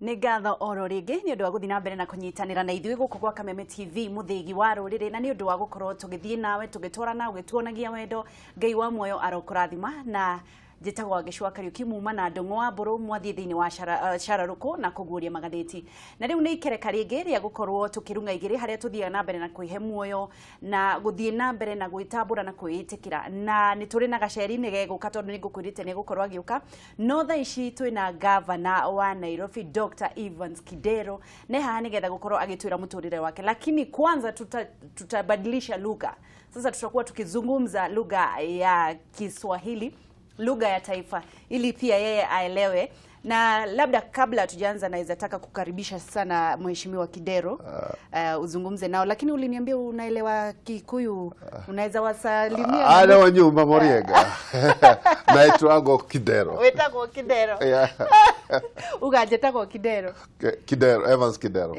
Nĩ ngatho oro rĩngĩ nĩ ũndũ wa gũthiĩ na mbere na kũnyitanĩra na ithuĩ gũkũ gwa Kameme TV mũthĩgi wa rũrĩrĩ, na nĩ ũndũ wa gũkorwo tũgĩthiĩ nawe tũgĩtwarana ũgĩtuonagia wendo. Ngai wa muoyo arokũrathima na njĩtagwo Gĩcua Kariuki muma na Ndũng'ũ wa Mbũrũ mwathiĩ thĩinĩ wa cararũkũ na kũguũria magathĩti. Na rĩu nĩ ikereka rĩngĩ rĩa gũkorwo tũkĩrung'a igĩrĩ harĩa tũthiaga na mbere na kwĩhe muoyo na gũthiĩ na mbere na gwĩtambũra na kwĩĩtĩkĩra. Na nĩ tũrĩ na gaceri nĩ gegũka tondũ nĩ ngũkwĩrĩte nĩ gũkorwo agĩũka. No thaa ici twĩna Ngavana wa Nairobi Dr. Kidero nĩ haha nĩgetha gũkorwo agĩtwĩra mũtũrĩre wake, lakini kwanza tutabadilisha lugha. Sasa tutakuwa tukizungumza lugha ya Kiswahili, lugha ya taifa, ili pia yeye aelewe. Na labda kabla tujaanza naweza taka kukaribisha sana Mheshimiwa Kidero uzungumze nao, lakini uliniambia unaelewa Kikuyu, unaweza wasalimia ale wa nyumba Moriega. Naitwa Kidero. Wetagwo Kidero. Ugajetagwo Kidero. Kidero, Evans Kidero.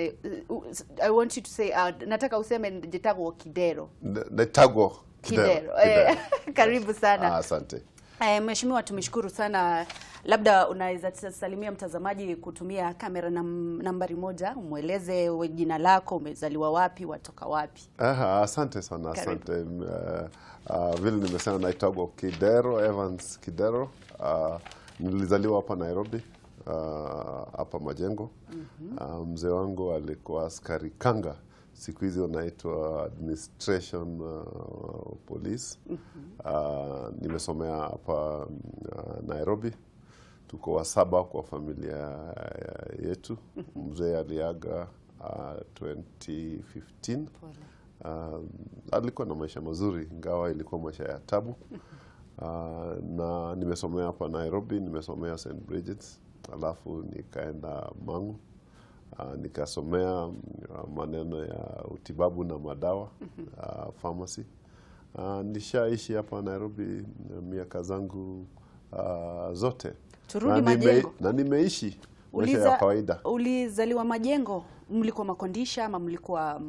I want you to say nataka useme jetagwo Kidero. Netagwo Kidero. Karibu sana. Asante. Mheshimiwa, tumeshukuru sana. Labda unaweza salimia mtazamaji kutumia kamera nambari 1, umueleze jina lako, umezaliwa wapi, watoka wapi? Asante sana, asante. Vile nimesema naitwa Kidero, Evans Kidero. Nilizaliwa hapa Nairobi, hapa Majengo. Mzee wangu alikuwa askari kanga. Siku hizi wanaitwa administration police. Nimesomea hapa Nairobi. Tuko wa 7 kwa familia yetu. Mzee aliaga 2015. Alikuwa na maisha mazuri, ingawa ilikuwa maisha ya tabu. Na nimesomea hapa Nairobi, nimesomea St. Bridget's, alafu nikaenda Mangu. Nikasomea maneno ya utibabu na madawa, pharmacy. Nishaishi hapa Nairobi miaka zangu zote. Turudi Majengo. Na nimeishi maisha ya kawaida. Ulizaliwa Majengo, mlikuwa makondisha ama mlikuwa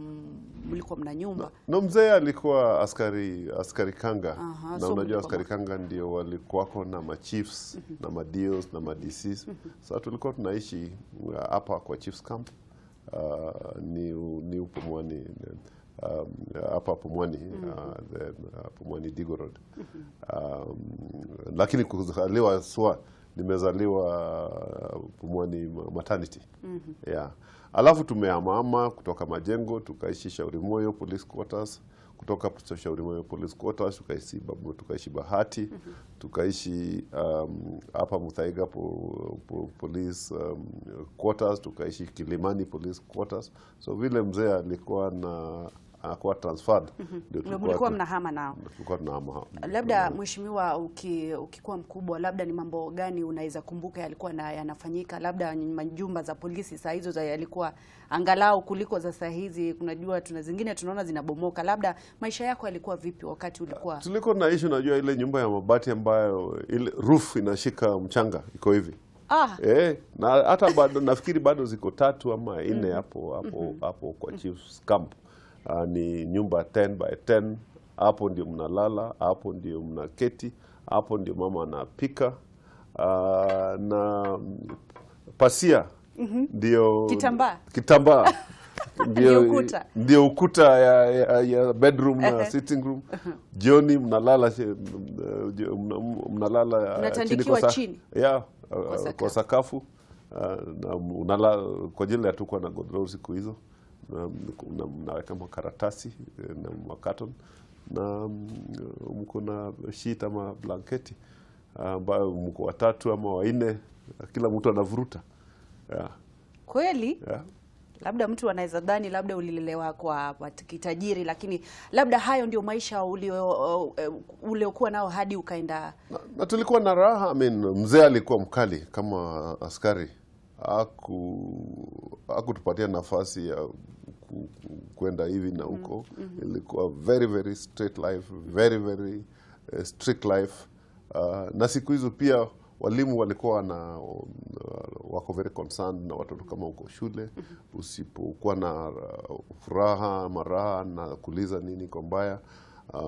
mna nyumba? No, mzee alikuwa askari kanga. Na so unajua askari kanga ndio walikuwako na machiefs na madios na madcs. Sasa tulikuwa tunaishi hapa kwa chiefs camp. Ni Pumwani, hapa Pumwani, Pumwani Digo Road. Lakini kuzaliwa nimezaliwa Pumwani maternity. Yeah. Alafu tumehama kutoka Majengo tukaishi Shauri Moyo Police Quarters, kutoka Shauri Moyo Police Quarters tukaishi Bahati, tukaishi hapa Muthaiga Police Quarters, tukaishi Kilimani Police Quarters. So vile mzee alikuwa anakuwa transferred, ndio tulikuwa mnahama nao. Tulikuwa tunahama. Labda mheshimiwa, ukikuwa mkubwa, labda ni mambo gani unaweza kumbuka yalikuwa yanafanyika? Labda majumba za polisi saa hizo yalikuwa angalau kuliko za saa hizi, kunajua zingine tunaona zinabomoka. Labda maisha yako yalikuwa vipi wakati ulikuwa? Tulikuwa tunaishi, unajua ile nyumba ya mabati ambayo ile roof inashika mchanga iko hivi. Na hata bado nafikiri bado ziko 3 ama 4 hapo kwa chief's camp. Ni nyumba 10 by 10. Hapo ndio mnalala, hapo ndio mnaketi, hapo ndio mama anapika. Na pasia ndio kitambaa ndio ukuta ya bedroom na sitting room. Jioni mnalala chini. Kwa sakafu. Na unalala kwa ajili hatukuwa na godoro siku hizo. Mnaweka makaratasi na makaton, na mko na sheet ama blanketi ambayo mko 3 ama 4, kila mtu anavuruta. Kweli? Labda mtu anaweza dhani labda ulilelewa kwa kitajiri, lakini labda hayo ndio maisha uliokuwa nao hadi ukaenda. Na tulikuwa na raha. Mzee alikuwa mkali kama askari. Hakutupatia nafasi ya kwenda hivi na huko. Ilikuwa very very straight life, very very strict life. Na siku hizo pia walimu walikuwa wako very concerned na watoto kama uko shule. Usipokuwa na furaha maraha na kuuliza nini kwa mbaya,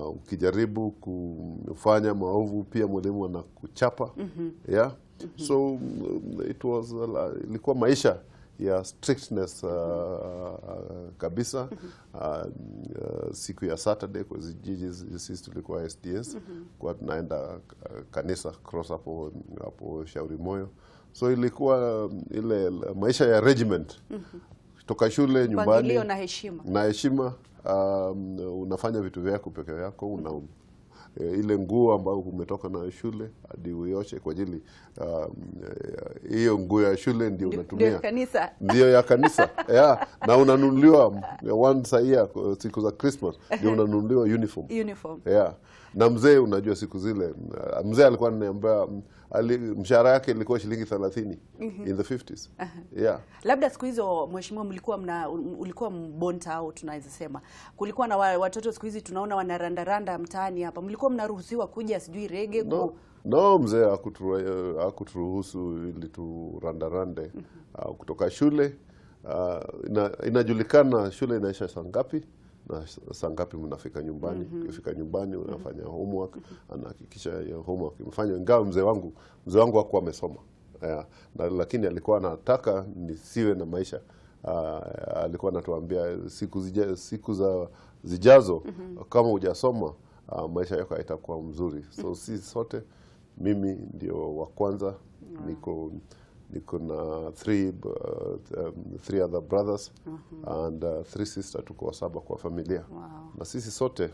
ukijaribu kufanya maovu pia mwalimu anakuchapa. So ilikuwa maisha ya strictness kabisa. Siku ya Saturday kwa jiji sisi tulikuwa SDS, kwa tunaenda kanisa cross hapo Shauri Moyo. So ilikuwa ile maisha ya regiment. Kutoka shule nyumbani na heshima, unafanya vitu vyako peke yako, ile nguo ambayo umetoka na shule hadi uioshe kwa ajili hiyo nguo ya shule ndio unatumia, ndio ya kanisa na unanunuliwa once a year siku za Christmas, ndio unanunuliwa uniform. Na mzee, unajua siku zile mzee alikuwa ananiambia mshahara yake ilikuwa shilingi 30 in the 50s. Labda siku hizo mheshimiwa ulikuwa mbonta au tunaweza sema kulikuwa na watoto siku hizi tunaona wanarandaranda mtaani hapa, mlikuwa mnaruhusiwa kuja sijui rege No, mzee hakuturuhusu ili turandarande kutoka shule. Inajulikana shule inaisha saa ngapi na saa ngapi mnafika nyumbani. Ukifika nyumbani unafanya homework, anahakikisha hiyo homework imefanywa. Ingawa mzee wangu hakuwa amesoma, lakini alikuwa anataka nisiwe na maisha. Alikuwa anatuambia siku zijazo kama hujasoma maisha yako haitakuwa mzuri. So sisi sote, mimi ndio wa kwanza, niko na three other brothers and 3 sisters, tuko 7 kwa familia. Na sisi sote,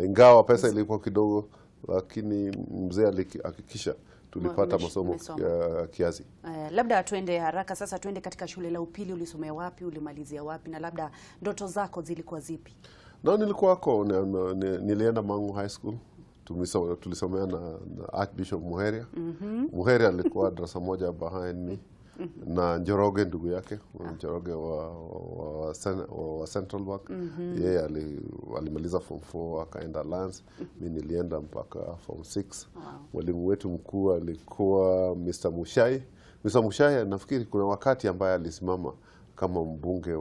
ingawa pesa ilikuwa kidogo, lakini mzee alihakikisha tulipata masomo kiasi. Labda tuende haraka sasa, tuende katika shule la upili. Ulisomea wapi, ulimalizia wapi, na labda ndoto zako zilikuwa zipi? Nilienda Mangu High School. Tulisomea na Archbishop Muheria. Muheria alikuwa darasa moja behind me, na Njoroge ndugu yake, Njoroge wa Central Bank. Yeye alimaliza form 4 akaenda Lance. Mimi nilienda mpaka form 6. Mwalimu wetu mkuu alikuwa Mr. Mushai. Mr. Mushai nafikiri kuna wakati ambaye alisimama kama mbunge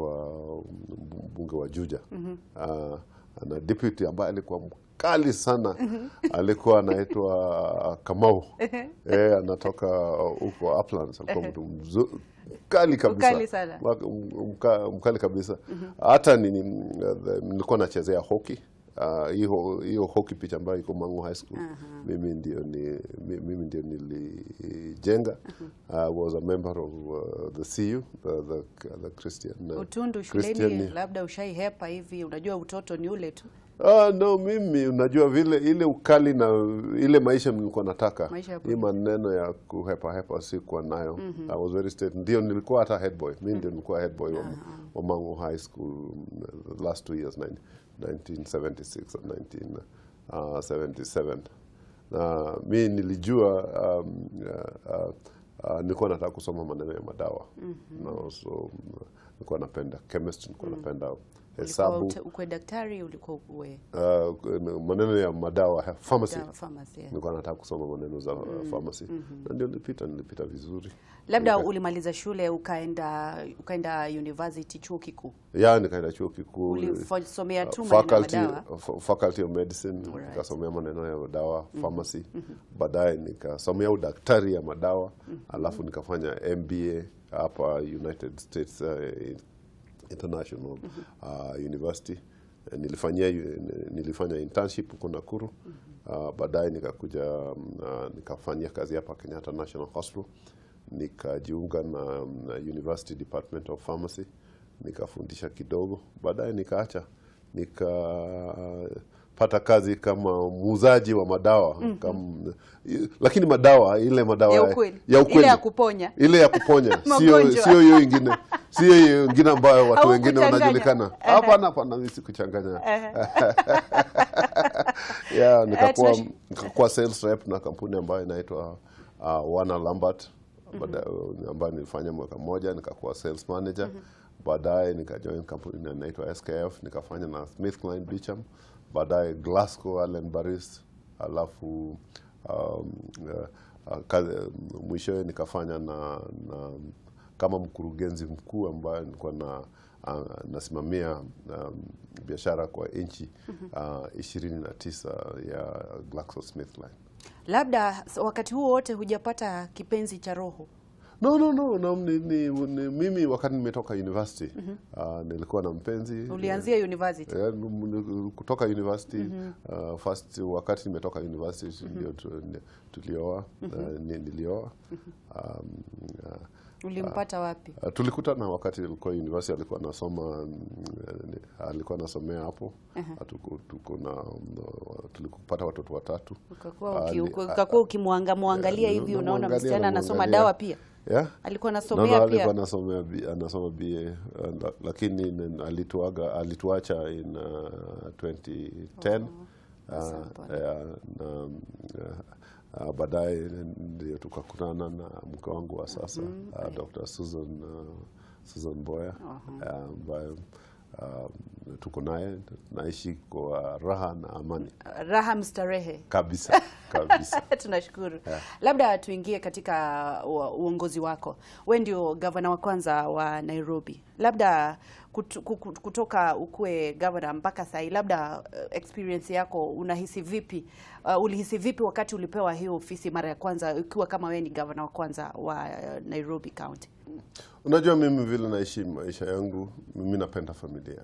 wa Juja. Na deputy ambaye alikuwa mkali sana, alikuwa anaitwa Kamau. Anatoka huko Uplands, alikuwa mtu mkali kabisa. Mkali kabisa. Hata nilikuwa nachezea hockey. Hiyo hockey pitch ambayo iko Mangu High School, mimi ndio nilijenga. I was a member of the CU, the Christian. Utundu shuleni labda ushaihepa hivi, unajua utoto ni ule tu. No, mimi unajua vile ile ukali na ile maisha nilikuwa nataka. Hii maneno ya kuhepa sikuwa nayo. I was very straight. Ndio nilikuwa hata head boy. Mimi ndio nilikuwa head boy wa Mangu High School the last 2 years, 1976 and 1977. Mimi nilijua nilikuwa nataka kusoma maneno ya madawa. So nilikuwa napenda chemistry, nilikuwa napenda hesabu. Uko daktari, ulikuwa maneno ya madawa, pharmacy. Nilikuwa nataka kusoma maneno za pharmacy. Na ndio nilipita vizuri. Labda ulimaliza shule ukaenda university, chuo kikuu? Nikaenda chuo kikuu. Ulisomea tu maneno ya madawa? Faculty of Medicine. Nikasomea maneno ya madawa, pharmacy. Baadaye nikasomea udaktari ya madawa, alafu nikafanya MBA hapa United States International University. Nilifanya internship huko Nakuru. Baadaye nikakuja nikafanya kazi hapa Kenyatta National Hospital. Nikajiunga na University Department of Pharmacy, nikafundisha kidogo. Baadaye nikaacha, nikapata kazi kama muuzaji wa madawa. Lakini ile madawa ya ukweli. Ile ya kuponya. Ile ya kuponya. Sio hiyo ingine. Sio hiyo ingine ambayo watu wengine wanajulikana. Hapana, mimi sikuchanganya. Nikakuwa sales rep na kampuni ambayo inaitwa Wana Lambert. Ambayo nilifanya mwaka mmoja, nikakuwa sales manager. Baadaye nikajoin kampuni inaitwa SKF, nikafanya na SmithKline Beecham. Baadaye Glasgow Allen Barris, alafu mwishowe nikafanya na kama mkurugenzi mkuu ambaye nilikuwa nasimamia biashara kwa nchi 29 ya GlaxoSmithKline. Labda wakati huo wote hujapata kipenzi cha roho? No, mimi wakati nimetoka university nilikuwa na mpenzi. Ulianzia university? Kutoka university first wakati nimetoka university ndio tulioa. Nilioa. Ulimpata wapi? Tulikutana wakati nilikuwa university, alikuwa anasomea hapo. Tulikupata watoto 3. Ukakuwa ukimwangalia hivi unaona msichana anasoma dawa pia? Yeah. Alikuwa anasomea pia? Alikuwa anasoma BA, lakini alituacha in 2010. Baadaye ndio tukakutana na mke wangu wa sasa, Dr. Susan Boya, ambaye tuko naye, naishi kwa raha na amani. Raha mstarehe. Kabisa. Tunashukuru. Labda tuingie katika uongozi wako. Wewe ndio gavana wa kwanza wa Nairobi. Labda kutoka ukue gavana mpaka sasa, labda experience yako unahisi vipi? Ulihisi vipi wakati ulipewa hiyo ofisi mara ya kwanza ukiwa kama wewe ni gavana wa kwanza wa Nairobi County? Unajua mimi vile naishi maisha yangu, mimi napenda familia.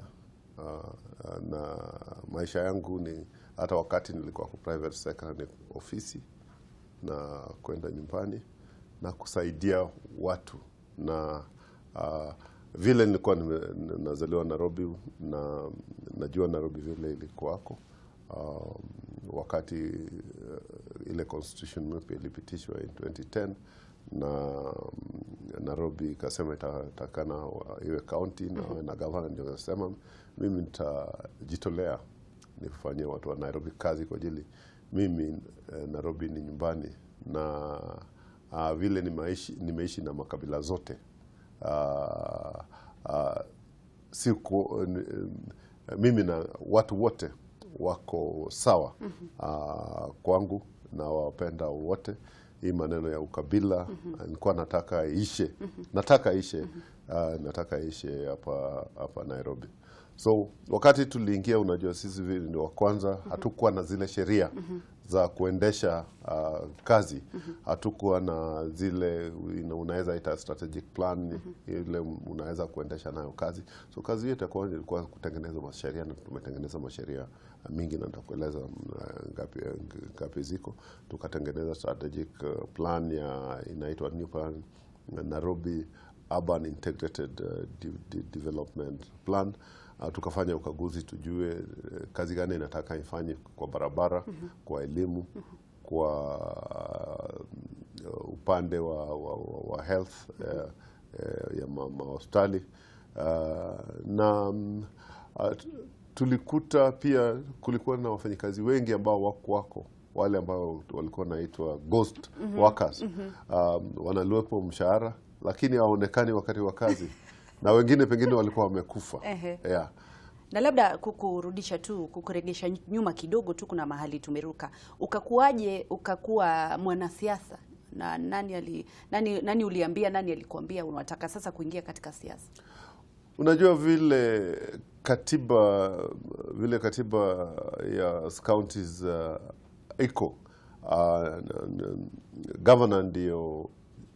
Na maisha yangu ni hata wakati nilikuwa kwa private sector ni ofisi na kwenda nyumbani na kusaidia watu, na vile nilikuwa nazaliwa Nairobi na najua Nairobi vile ilikuwako wakati ile constitution mpya ilipitishwa in 2010 na Nairobi ikasema itakana iwe county na governor ndio akasema mimi nitajitolea nifanyie watu wa Nairobi kazi kwa ajili mimi Nairobi ni nyumbani, na vile nimeishi na makabila zote. Mimi na watu wote wako sawa kwangu na wapenda wote. Hii maneno ya ukabila nilikuwa nataka ishe. Nataka ishe hapa Nairobi. So wakati tuliingia, unajua sisi vile ndio wa kwanza, hatukuwa na zile sheria za kuendesha kazi. Hatukuwa na zile unaweza ita strategic plan ile unaweza kuendesha nayo kazi. So kazi yetu ilikuwa kutengeneza masheria, na tumetengeneza masheria mingi na nitakueleza ngapi ziko. Tukatengeneza strategic plan inaitwa New Plan, Nairobi Urban Integrated Development Plan. Tukafanya ukaguzi tujue kazi gani inataka ifanye kwa barabara, kwa elimu, kwa upande wa health ya hospitali, na tulikuta pia kulikuwa na wafanyikazi wengi ambao wako wale ambao walikuwa naitwa ghost workers. Wanalipwa mshahara lakini hawaonekani wakati wa kazi, na wengine pengine walikuwa wamekufa. Yeah. Na labda kukuregesha nyuma kidogo tu, kuna mahali tumeruka. Ukakuaje ukakuwa mwanasiasa? Na nani uliambia, nani alikuambia unataka sasa kuingia katika siasa? Unajua vile katiba ya counties iko, governor ndio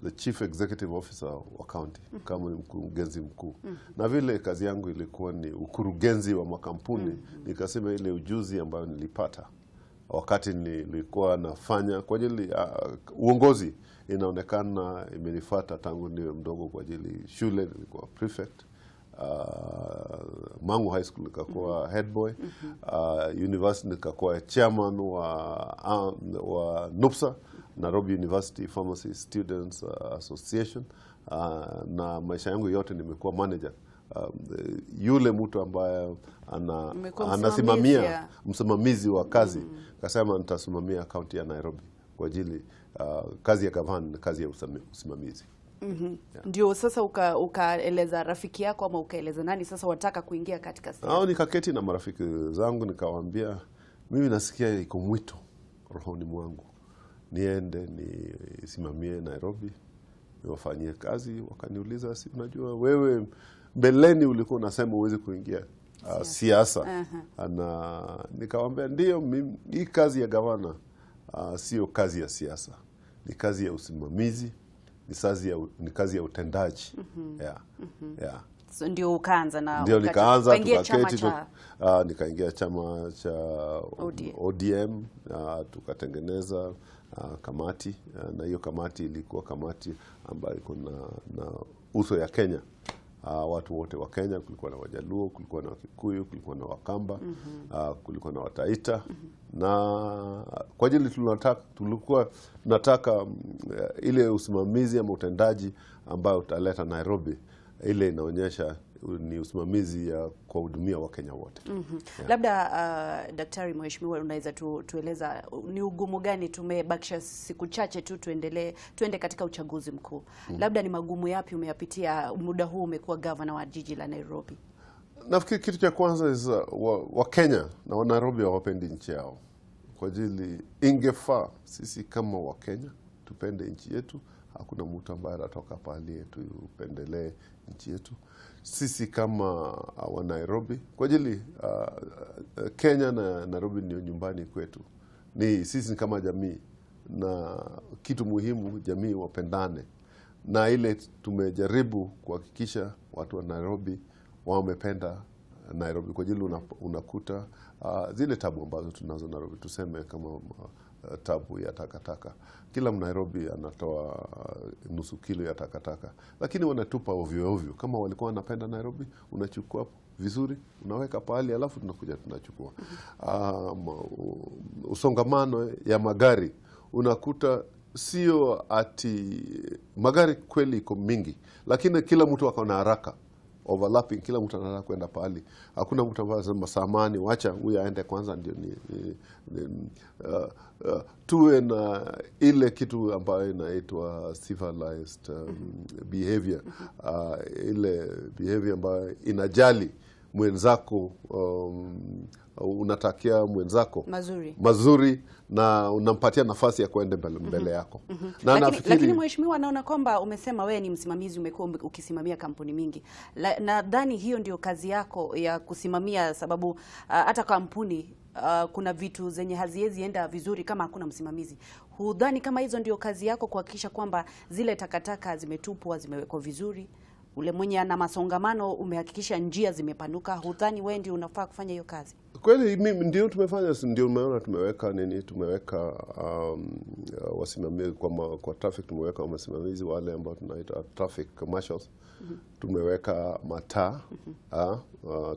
the chief executive officer wa county, kama mkurugenzi mkuu. Na vile kazi yangu ilikuwa ni ukurugenzi wa makampuni, nikasema ile ujuzi ambayo nilipata wakati nilikuwa nafanya kwa ajili uongozi inaonekana imenifuata tangu niwe mdogo. Kwa ajili shule nilikuwa prefect, Mangu High School nikakuwa head boy, university nikakuwa chairman wa NUPSA, Nairobi University Pharmacy Students Association, na maisha yangu yote nimekuwa manager. Yule mtu ambaye anasimamia msimamizi wa kazi, kasema nitasimamia kaunti ya Nairobi kwa ajili kazi ya gavana na kazi ya usimamizi. Yeah. Ndio sasa ukaeleza rafiki yako ama ukaeleza nani sasa wataka kuingia katika siasa? Nikaketi na marafiki zangu nikawaambia mimi nasikia iko mwito rohoni mwangu niende nisimamie Nairobi, niwafanyie kazi. Wakaniuliza, si unajua wewe mbeleni ulikuwa unasema uweze kuingia siasa? Na nikawaambia ndio, hii kazi ya gavana sio kazi ya siasa, ni kazi ya usimamizi, ni kazi ya utendaji. Yeah. So, ndio ukaanza na ndio nikaanza tukaketi nikaingia chama cha ODM, tukatengeneza kamati, na hiyo kamati ilikuwa kamati ambayo iko na uso ya Kenya. Watu wote wa Kenya, kulikuwa na Wajaluo, kulikuwa na Wakikuyu, kulikuwa na Wakamba, kulikuwa na Wataita, na kwa ajili tulikuwa nataka ile usimamizi ama utendaji ambao utaleta Nairobi, ile inaonyesha ni usimamizi ya kuwahudumia Wakenya wote. Labda Daktari Mheshimiwa, unaweza tueleza ni ugumu gani? Tumebakisha siku chache tu tuende katika uchaguzi mkuu. Labda ni magumu yapi umeyapitia muda huu umekuwa gavana wa jiji la Nairobi? Nafikiri kitu cha kwanza wa Kenya na wa Nairobi hawapendi nchi yao. Kwa ajili ingefaa sisi kama wa Kenya tupende nchi yetu. Hakuna mtu ambaye anatoka pahali yetu upendelee nchi yetu. Sisi kama wa Nairobi, kwa ajili Kenya na Nairobi ni nyumbani kwetu. Sisi kama jamii, na kitu muhimu jamii wapendane. Na ile tumejaribu kuhakikisha watu wa Nairobi wamependa Nairobi. Kwa ajili unakuta zile tabu ambazo tunazo Nairobi, tuseme kama tabu ya takataka. Kila Nairobi anatoa nusu kilo ya takataka, lakini wanatupa ovyo ovyo. Kama walikuwa wanapenda Nairobi, unachukua vizuri, unaweka pahali, alafu tunakuja tunachukua. Usongamano ya magari, unakuta sio ati magari kweli iko mingi, lakini kila mtu ako na haraka, overlapping, kila mtu anataka kwenda pahali. Hakuna mtu ambaye anasema samani, wacha huyu aende kwanza ndio tuwe na ile kitu ambayo inaitwa civilized behavior, ile behavior ambayo inajali mwenzako, unatakia mwenzako mazuri na unampatia nafasi ya kuenda mbele yako. Na lakini Mheshimiwa, naona kwamba umesema wewe ni msimamizi, umekuwa ukisimamia kampuni mingi. Nadhani hiyo ndio kazi yako ya kusimamia, sababu hata kampuni kuna vitu zenye haziwezi enda vizuri kama hakuna msimamizi. Hudhani kama hizo ndio kazi yako, kuhakikisha kwamba zile takataka zimetupwa, zimewekwa vizuri? Ule mwenye ana masongamano umehakikisha njia zimepanuka. Hudhani wewe ndio unafaa kufanya hiyo kazi? Kweli mimi ndio tumefanya, ndio umeona tumeweka wasimamizi kwa traffic, tumeweka wasimamizi wale ambao tunaita traffic marshals. Tumeweka mataa,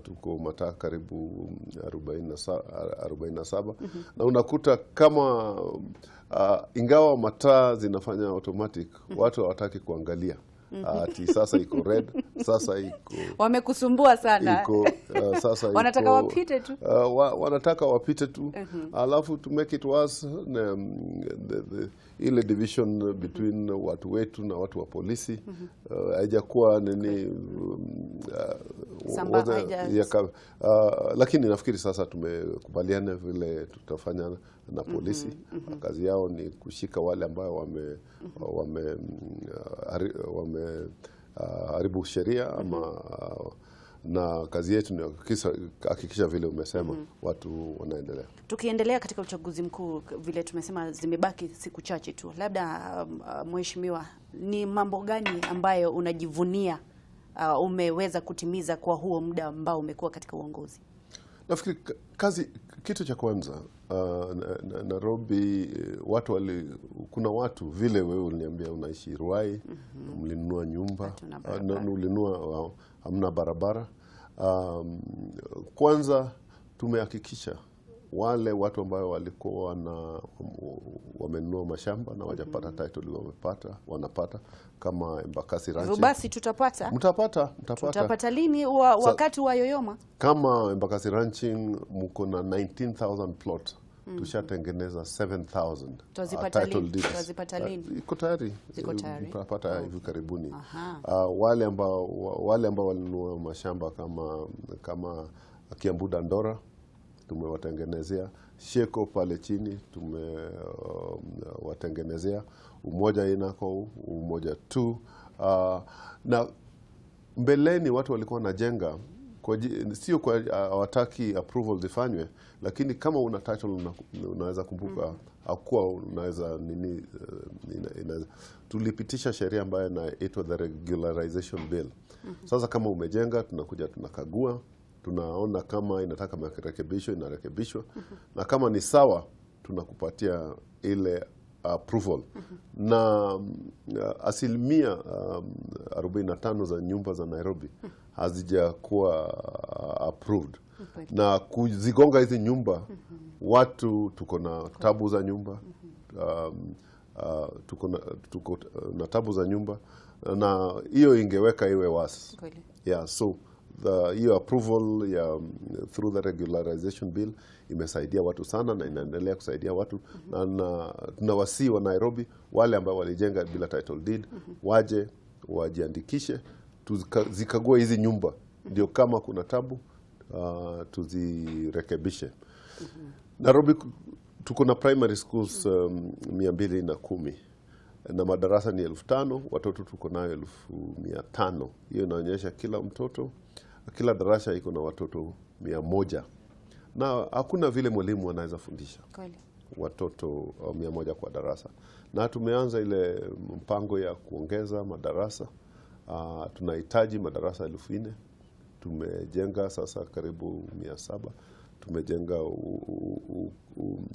tuko mataa karibu 47, na unakuta kama ingawa mataa zinafanya automatic, watu hawataki kuangalia. Ati sasa iko red, sasa iko wamekusumbua sana. Sasa wanataka wapite tu. Wanataka wapite tu. Alafu to make it worse, ile division between watu wetu na watu wa polisi haijakuwa lakini nafikiri sasa tumekubaliana vile tutafanya na polisi. Kazi yao ni kushika wale ambao haribu sheria ama na kazi yetu ni hakikisha vile umesema watu wanaendelea. Tukiendelea katika uchaguzi mkuu, vile tumesema zimebaki siku chache tu, labda Mheshimiwa, ni mambo gani ambayo unajivunia umeweza kutimiza kwa huo muda ambao umekuwa katika uongozi? Nafikiri kitu cha kwanza, Nairobi kuna watu vile wewe uliniambia unaishi Ruai, mlinunua nyumba, na ulinunua hamna barabara. Kwanza tumehakikisha wale watu ambao walikuwa wamenunua mashamba na wajapata title wanapata, kama Embakasi Ranching. Basi tutapata. Tutapata lini? Wakati wa yoyoma. Kama Embakasi Ranching mko na 19,000 plot. Tushatengeneza 7,000 title deeds. Tutazipata lini? Iko tayari. Tutapata hivi karibuni. Wale ambao walinunua mashamba kama Kiambu Dandora tumewatengenezea, Sheko pale chini tumewatengenezea, Umoja inako, Umoja 2. Na mbeleni watu walikuwa wanajenga sio kwa hawataki approval zifanywe, lakini kama una title unaweza kumbuka hakuwa unaweza inaweza. Tulipitisha sheria ambayo inaitwa the regularization bill. Sasa kama umejenga, tunakuja tunakagua, tunaona kama inataka marekebisho, inarekebishwa, na kama ni sawa tunakupatia ile approval. Na asilimia 45 za nyumba za Nairobi hazijakuwa approved. Na kuzigonga hizi nyumba, watu tuko na tabu za nyumba, tuko na tabu za nyumba, na hiyo ingeweka iwe wasi. Yeah, so hiyo approval ya through the regularization bill imesaidia watu sana na inaendelea kusaidia watu. Na tunawasihi wa Nairobi wale ambao walijenga bila title deed waje wajiandikishe, zikague hizi nyumba, ndio kama kuna tabu tuzirekebishe. Nairobi tuko na primary schools 210 na madarasa ni 5,000, watoto tuko nayo 1,500. Hiyo inaonyesha kila darasa iko na watoto 100, na hakuna vile mwalimu anaweza fundisha watoto 100 kwa darasa. Na tumeanza ile mpango ya kuongeza madarasa. Tunahitaji madarasa 4,000. Tumejenga sasa karibu 700.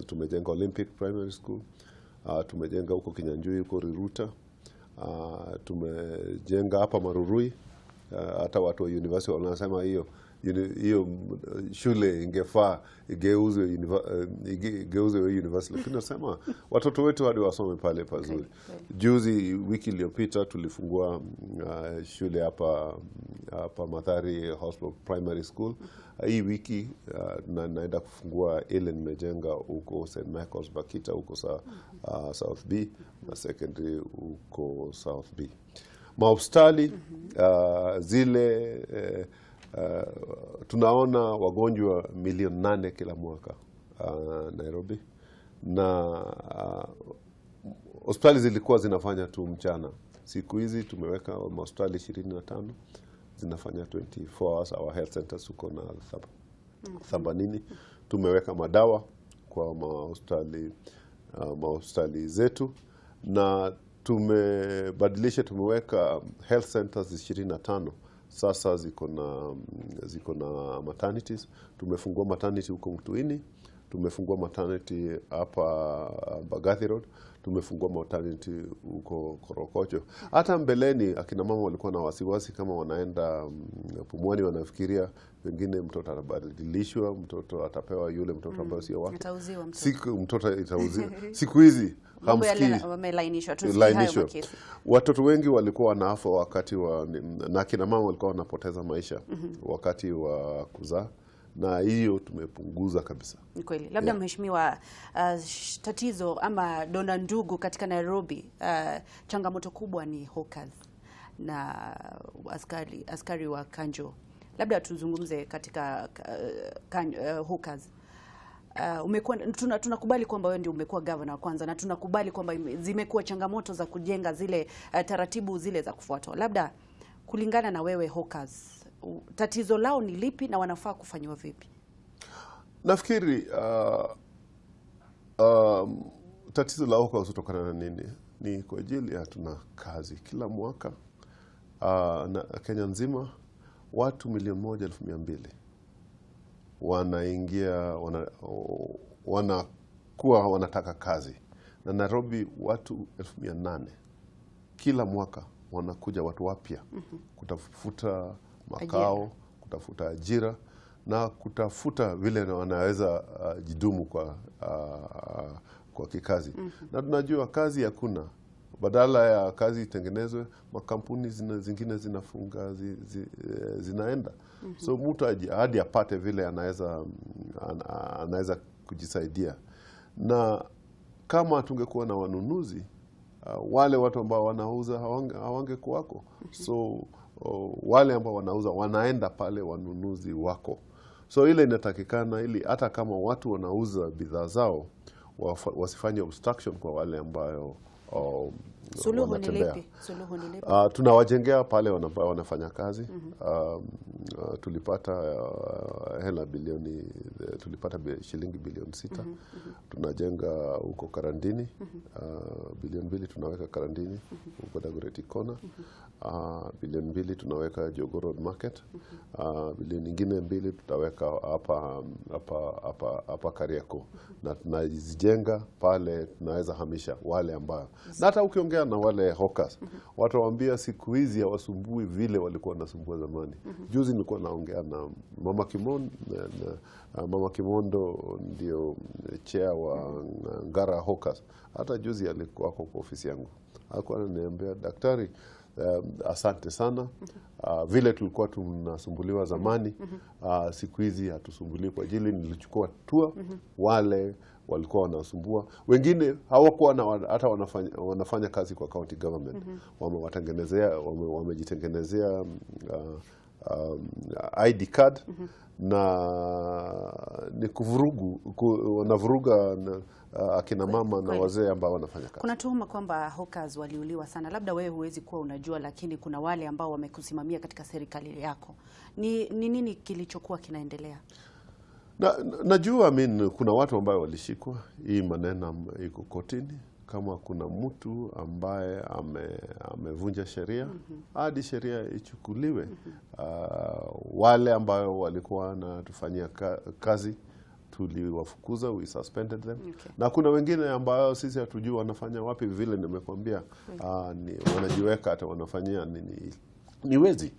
Tumejenga Olympic Primary School. Tumejenga huko Kinyanjui, huko Riruta. Tumejenga hapa Marurui. Hata watu wa university wanasema hiyo shule ingefaa igeuzwe university. Lakini nasema watoto wetu hadi wasome pale pazuri. Juzi wiki iliyopita tulifungua shule hapa Mathari Hospital Primary School. Hii wiki naenda kufungua ile nimejenga huko St. Michael's Bakita huko South B, na secondary huko South B. Mahospitali zile tunaona wagonjwa 8,000,000 kila mwaka Nairobi, na hospitali zilikuwa zinafanya tu mchana. Siku hizi tumeweka hospitali 25 zinafanya 24 hours. Our health centers uko na 80. Tumeweka madawa kwa mahospitali zetu, na tumeweka health centers 25. Sasa ziko na maternities. Tumefungua maternity huko Mtuini, tumefungua maternity hapa Mbagathi Road, tumefungua maternity huko Korokocho. Hata mbeleni akina mama walikuwa na wasiwasi kama wanaenda Pumwani, wanafikiria pengine mtoto atabadilishwa, mtoto atapewa yule mtoto ambaye sio wake. Mtoto itauziwa. Siku hizi wamelainishwa. Watoto wengi walikuwa wanafa wakati na kina mama walikuwa wanapoteza maisha wakati wa kuzaa, na hiyo tumepunguza kabisa. Ni kweli. Labda mheshimiwa, tatizo ama donda ndugu katika Nairobi, changamoto kubwa ni hawkers na askari wa kanjo. Labda tuzungumze katika hawkers. Tunakubali kwamba wewe ndio umekuwa governor wa kwanza, na tunakubali kwamba zimekuwa changamoto za kujenga zile taratibu zile za kufuatwa. Labda kulingana na wewe, hawkers tatizo lao ni lipi na wanafaa kufanywa vipi? Nafikiri tatizo la hawkers kutokana na nini? Ni kwa ajili hatuna kazi. Kila mwaka na Kenya nzima watu 1,200,000 wanaingia wanakuwa wanataka kazi, na Nairobi watu 800,000 kila mwaka wanakuja, watu wapya kutafuta makao, kutafuta ajira na kutafuta vile wanaweza jidumu kwa kikazi. Na tunajua kazi hakuna. Badala ya kazi itengenezwe, makampuni zingine zinafunga, zinaenda. So mtu hadi apate vile anaweza kujisaidia. Na kama tungekuwa na wanunuzi, wale watu ambao wanauza hawangekuwako. So wale ambao wanauza wanaenda pale wanunuzi wako. So ile inatakikana, ili hata kama watu wanauza bidhaa zao wasifanye obstruction kwa wale ambao Suluhu ni lipi? Suluhu ni lipi? Tunawajengea pale wanafanya kazi. Tulipata hela bilioni, tulipata shilingi bilioni 6. Tunajenga huko Karandini. Bilioni 2 tunaweka Karandini huko Dagoretti Corner. Bilioni 2 tunaweka Jogoo Road Market. Bilioni nyingine 2 tutaweka hapa Kariakoo. Na tunazijenga pale, tunaweza hamisha wale ambao. Na hata ukiongea na wale hawkers, watawaambia siku hizi hawasumbui vile walikuwa wanasumbua zamani. Juzi nilikuwa naongea na Mama Kimondo ndio chair wa Ngara Hawkers. Hata juzi alikuwa kwa ofisi yangu. Alikuwa ananiambia, daktari, asante sana. Vile tulikuwa tunasumbuliwa zamani, siku hizi hatusumbuliwi kwa ajili nilichukua hatua. Wale walikuwa wanasumbua, wengine hawakuwa hata wanafanya kazi kwa county government. Wamejitengenezea ID card. Na ni wanavuruga akina mama na wazee ambao wanafanya kazi. Kuna tuhuma kwamba hawkers waliuliwa sana. Labda wewe huwezi kuwa unajua, lakini kuna wale ambao wamekusimamia katika serikali yako. Ni nini kilichokuwa kinaendelea? Najua kuna watu ambao walishikwa. Hii maneno iko kotini. Kama kuna mtu ambaye amevunja sheria, hadi sheria ichukuliwe. Wale ambao walikuwa na tufanyia kazi, tuliwafukuza, we suspended them. Na kuna wengine ambao sisi hatujui wanafanya wapi, vile nimekwambia. Wanajiweka hata wanafanyia ni wezi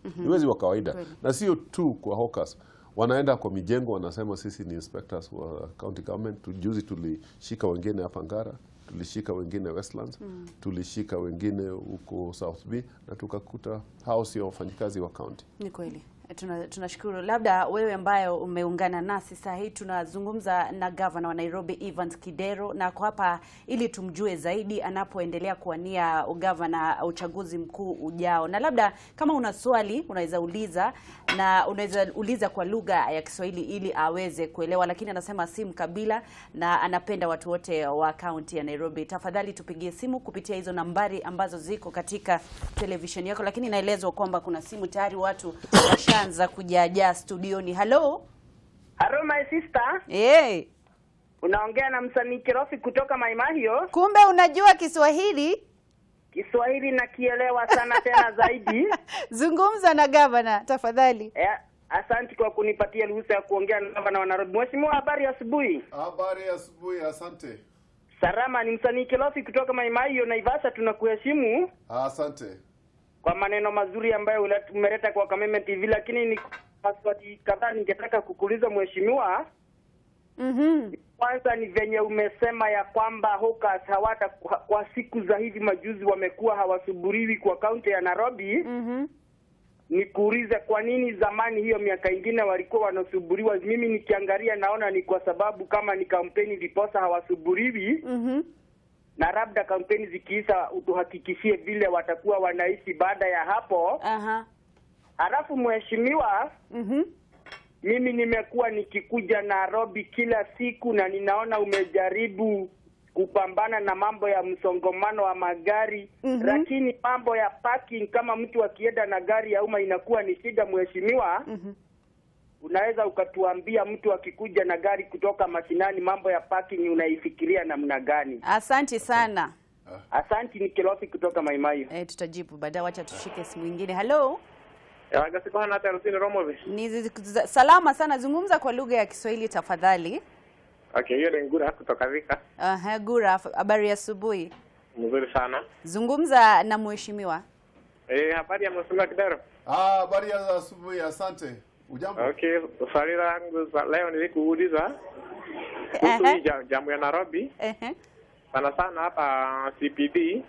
wa kawaida. Na sio tu kwa hawkers. Wanaenda kwa mijengo, wanasema sisi ni inspectors wa county government. Juzi tulishika wengine hapa Ngara, tulishika wengine Westlands, tulishika wengine huko South B, na tukakuta hao sio wafanyikazi wa county. Ni kweli. Tunashukuru. Labda wewe ambaye umeungana nasi sasa hii, tunazungumza na Gavana wa Nairobi Kidero, na kwa hapa ili tumjue zaidi anapoendelea kuwania ugavana uchaguzi mkuu ujao. Na labda kama una swali unaweza uliza, na unaweza uliza kwa lugha ya Kiswahili ili aweze kuelewa, lakini anasema si mkabila na anapenda watu wote wa county ya Nairobi. Tafadhali tupigie simu kupitia hizo nambari ambazo ziko katika television yako, lakini naelezwa kwamba kuna simu tayari watu washaanza kujaja studioni. Hello my sister. Hey. Unaongea na msanii Kirofi kutoka Maimahio. Kumbe unajua Kiswahili? Kiswahili nakielewa sana tena zaidi. Zungumza na gavana tafadhali. Asante kwa kunipatia ruhusa ya kuongea na gavana wa Nairobi. Mheshimiwa, habari asubuhi. Habari asubuhi, asante. Salama, ni msanii Kirofi kutoka Maimahio Naivasha, tunakuheshimu. Asante kwa maneno mazuri ambayo umeleta kwa Kameme TV, lakini ni maswali kadhaa ningetaka kukuuliza mheshimiwa. Kwanza ni venye umesema ya kwamba hawkers kwa siku za hivi majuzi wamekuwa hawasuburiwi kwa kaunti ya Nairobi. Nikuulize kwa nini zamani hiyo miaka ingine walikuwa wanasuburiwa? Mimi nikiangalia naona ni kwa sababu kama ni kampeni diposa hawasuburiwi. Na labda kampeni zikiisha utuhakikishie vile watakuwa wanaishi baada ya hapo. Halafu mheshimiwa, mimi nimekuwa nikikuja Nairobi kila siku na ninaona umejaribu kupambana na mambo ya msongamano wa magari. Lakini mambo ya parking, kama mtu akienda na gari ya umma inakuwa ni shida mheshimiwa. Unaweza ukatuambia mtu akikuja na gari kutoka mashinani, mambo ya parking unaifikiria namna gani? Asante sana. Asante, ni Kirofi kutoka Maimayo. Tutajibu baadaye, acha tushike simu nyingine. Hello. Ni salama sana, zungumza kwa lugha ya Kiswahili tafadhali. Okay, hiyo ni Ngura kutoka Vika. Ngura, habari ya asubuhi. Mzuri sana. Zungumza na mheshimiwa. Habari ya mheshimiwa Kidero. Habari ya asubuhi, asante. Ujambo? Okay, swali langu leo nilikuuliza kuhusu jambo ya Nairobi. Sana hapa CPD.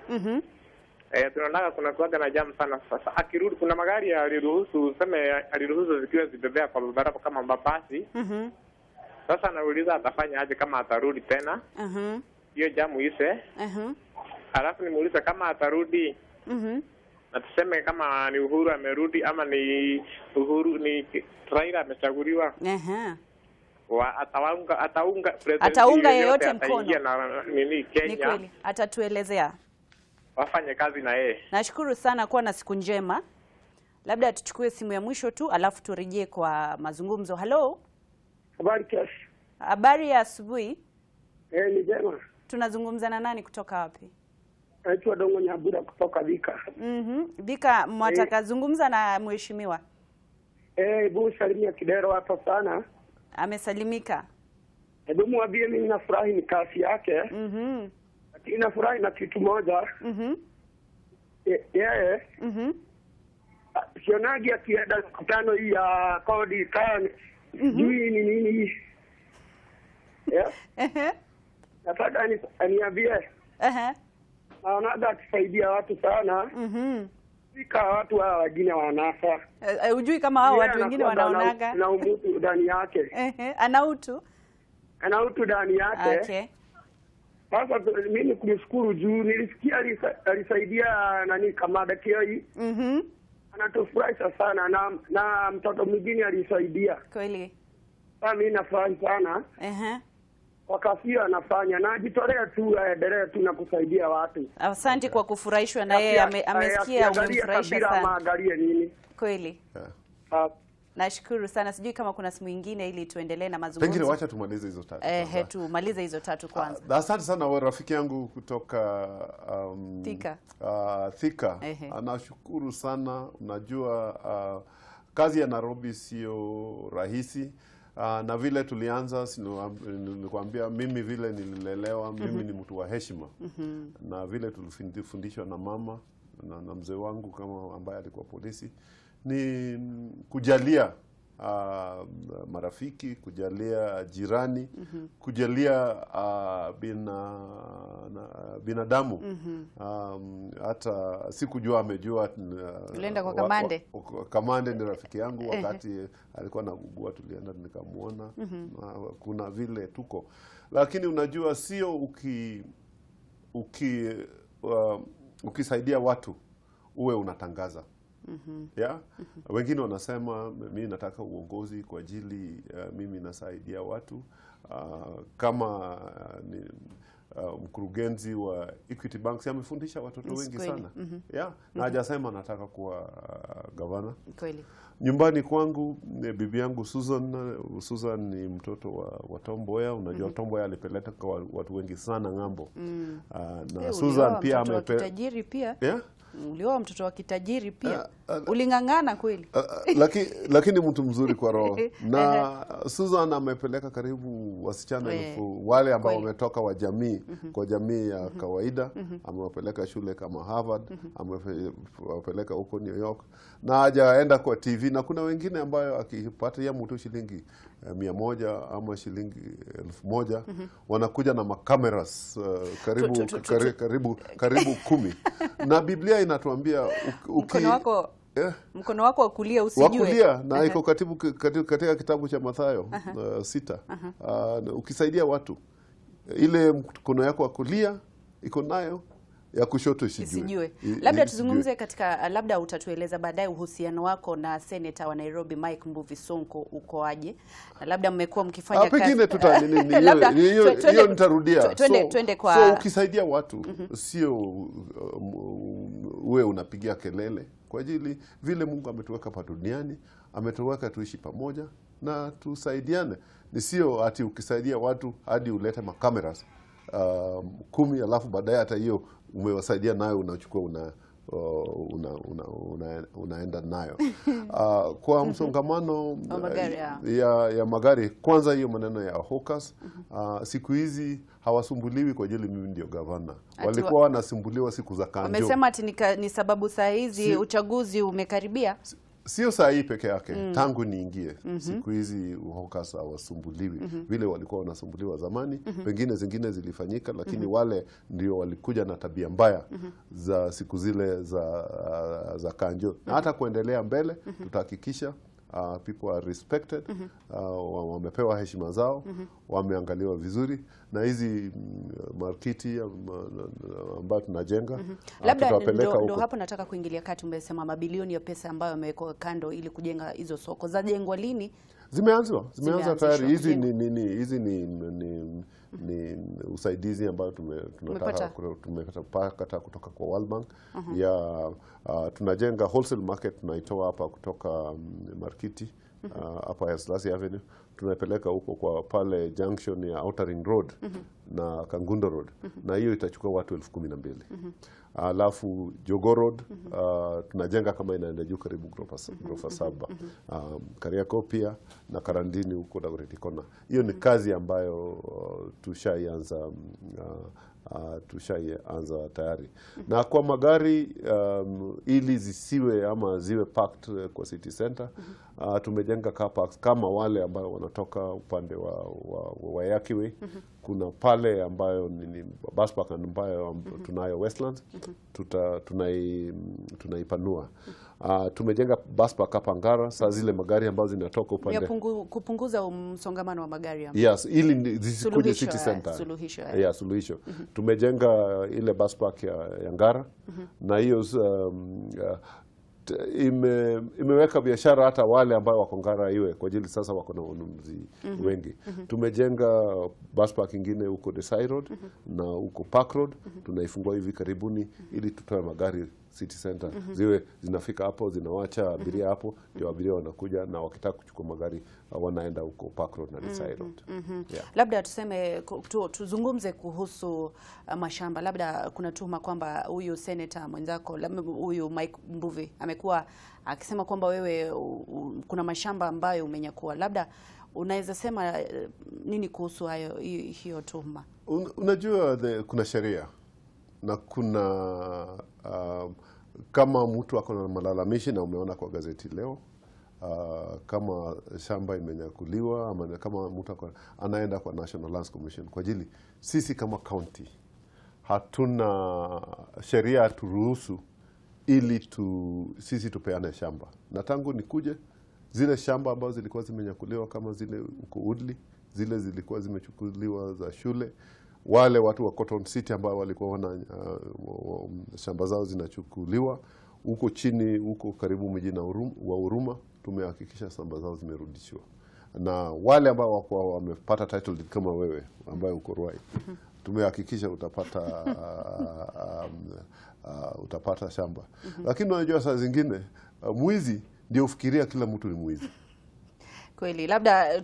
Tunaona kuna kuaga na jam sana. Sasa akirudi kuna magari aliruhusu zikiwa zibebea kwa barabara kama mabasi. Sasa nauliza atafanya aje kama atarudi tena? Hiyo jamu ise. Halafu nimuuliza kama atarudi. Na tuseme kama ni Uhuru amerudi ama ni Uhuru ni Raila amechaguliwa. Ataunga yeyote mkono. Nini Kenya? Ni kweli, atatuelezea. wafanye kazi na yeye. Nashukuru sana, kuwa na siku njema. Labda tuchukue simu ya mwisho tu alafu turejee kwa mazungumzo. Hello. Habari kesho. Habari ya asubuhi. Ni jema. Tunazungumza na nani kutoka wapi? Naitwa Dongo Nyabura kutoka Thika. Thika, mwataka zungumza na mheshimiwa. Hebu salimia Kidero hapa sana. Amesalimika. Hebu mwambie mimi nafurahi ni kazi yake. Lakini nafurahi na kitu moja. Yeye. Sionagi akienda mkutano hii ya kodi kan. Jui ni nini hii. Nataka aniambie. Naonaga akisaidia watu sana. Sika watu hawa wengine wanasa. Hujui kama hao watu wengine wanaonaga na umutu ndani yake. Ana utu. Ana utu ndani yake. Okay. Sasa mimi kumshukuru juu nilisikia alisaidia nani Kamada Kioi. Anatufurahisha sana na mtoto mwingine alisaidia. Kweli. Sasa mimi nafurahi sana. Wakati anafanya na ajitolea tu aendelee tu na kusaidia watu. Asante kwa kufurahishwa na yeye, amesikia umemfurahisha sana. Maangalie nini? Kweli. Nashukuru sana. Sijui kama kuna simu nyingine ili tuendelee na mazungumzo. Pengine wacha tumalize hizo tatu. Tumalize hizo tatu kwanza. Asante sana wewe rafiki yangu kutoka Thika. Thika. Anashukuru sana. Unajua kazi ya Nairobi sio rahisi. Na vile tulianza nilikwambia mimi vile nililelewa, mimi ni mtu wa heshima. Na vile tulifundishwa na mama na mzee wangu kama ambaye alikuwa polisi ni kujalia marafiki, kujalia jirani, kujalia binadamu. Hata sikujua amejua tulienda kwa Kamande. Kamande ni rafiki yangu wakati alikuwa anagugua, tulienda nikamuona. Kuna vile tuko, lakini unajua sio ukisaidia watu uwe unatangaza. Wengine wanasema mimi nataka uongozi kwa ajili mimi nasaidia watu. Kama ni mkurugenzi wa Equity Bank amefundisha watoto wengi sana. Na hajasema nataka kuwa gavana. Kweli. Nyumbani kwangu bibi yangu Susan ni mtoto wa Tomboya. Unajua Tomboya alipeleka kwa watu wengi sana ng'ambo. Na Susan pia amepeleka pia. Ulioa mtoto wa kitajiri pia. Ulingangana kweli. Lakini mtu mzuri kwa roho. Na Susan amepeleka karibu wasichana wale ambao wametoka wa jamii kwa jamii ya kawaida. Amewapeleka shule kama Harvard, amewapeleka huko New York. Na hajaenda kwa TV, na kuna wengine ambayo akipatia mtu shilingi 100 ama shilingi 1000 wanakuja na makameras karibu 10. Na Biblia inatuambia mkono wako wa kulia usijue. Wa kulia, na iko katika kitabu cha Mathayo 6. Ukisaidia watu, ile mkono yako wa kulia iko nayo, ya kushoto isijue. Labda tuzungumze katika, labda utatueleza baadaye uhusiano wako na Senator wa Nairobi Mike Mbuvi Sonko ukoaje, na labda mmekuwa mkifanya kazi. Pengine hiyo nitarudia. Twende kwa ukisaidia watu sio uwe unapigia kelele kwa ajili vile Mungu ametuweka hapa duniani, ametuweka tuishi pamoja na tusaidiane. Ni sio ati ukisaidia watu hadi ulete makameras 10 alafu baadaye hata hiyo umewasaidia nayo unachukua unaenda nayo. Kwa msongamano ya magari, kwanza hiyo maneno ya hawkers, siku hizi hawasumbuliwi kwa ajili mimi ndio gavana. Walikuwa wanasumbuliwa siku za kanjo. Wamesema ati ni sababu saa hizi uchaguzi umekaribia. Sio saa hii peke yake, tangu niingie. Siku hizi hawkers hawasumbuliwi vile walikuwa wanasumbuliwa zamani. Pengine zingine zilifanyika, lakini wale ndio walikuja na tabia mbaya za siku zile za kanjo. Na hata kuendelea mbele tutahakikisha people are respected, wamepewa heshima zao, wameangaliwa vizuri, na hizi markiti ambayo tunajenga labda ndo hapo nataka kuingilia kati. Umesema mabilioni ya pesa ambayo yamewekwa kando ili kujenga hizo soko. Za jengwa lini? Zimeanza tayari. Hizi Ndio. ni usaidizi ambao tumepata kutoka kwa World Bank. Tunajenga wholesale market, tunaitoa hapa kutoka Markiti hapa ya Selassie Avenue, tunapeleka huko kwa pale junction ya Outer Ring Road na Kangundo Road, na hiyo itachukua watu 12,000. Alafu Jogo Road tunajenga kama inaenda juu karibu ghorofa 7. Kariako pia na Karandini huko Dagoretti Corner. Hiyo ni kazi ambayo tushaianza tayari. Na kwa magari ili zisiwe ama ziwe parked kwa city center, tumejenga car parks kama wale ambao wanatoka upande wa Yakiway. Kuna pale ambayo ni bus park ambayo tunayo Westlands, tunaipanua. Tumejenga bus park hapa Ngara. Saa zile magari ambazo zinatoka upande kupunguza msongamano wa magari hapo. Yes, ili zisikuje city center. Suluhisho. Tumejenga ile bus park ya Ngara, na hiyo imeweka biashara hata wale ambao wako Ngara iwe kwa ajili sasa wako na wanunuzi wengi. Tumejenga bus park ingine huko Desai Road na huko Park Road, tunaifungua hivi karibuni ili tutoe magari city center. Ziwe zinafika hapo, zinawacha abiria hapo, ndio abiria wanakuja, na wakitaka kuchukua magari wanaenda huko Park Road na Desai Road. Labda tuseme tuzungumze kuhusu mashamba. Labda kuna tuhuma kwamba huyu senator mwenzako, huyu Mike Mbuvi, amekuwa akisema kwamba wewe kuna mashamba ambayo umenyakua. Labda unaweza sema nini kuhusu hiyo tuhuma? Unajua kuna sheria na kuna kama mtu ako na malalamishi, na umeona kwa gazeti leo kama shamba imenyakuliwa ama kama mtu anaenda kwa National Lands Commission, kwa ajili sisi kama county hatuna sheria turuhusu ili sisi tupeane shamba. Na tangu nikuje, zile shamba ambazo zilikuwa zimenyakuliwa kama zile uko Woodley, zile zilikuwa zimechukuliwa za shule, wale watu wa Cotton City ambao walikuwa wana shamba zao zinachukuliwa huko chini, huko karibu mji wa Huruma, tumehakikisha shamba zao zimerudishwa. Na wale ambao wako wamepata title deed kama wewe ambaye uko Ruai, tumehakikisha utapata shamba. Lakini unajua saa zingine mwizi ndio ufikiria kila mtu ni mwizi. Kweli. Labda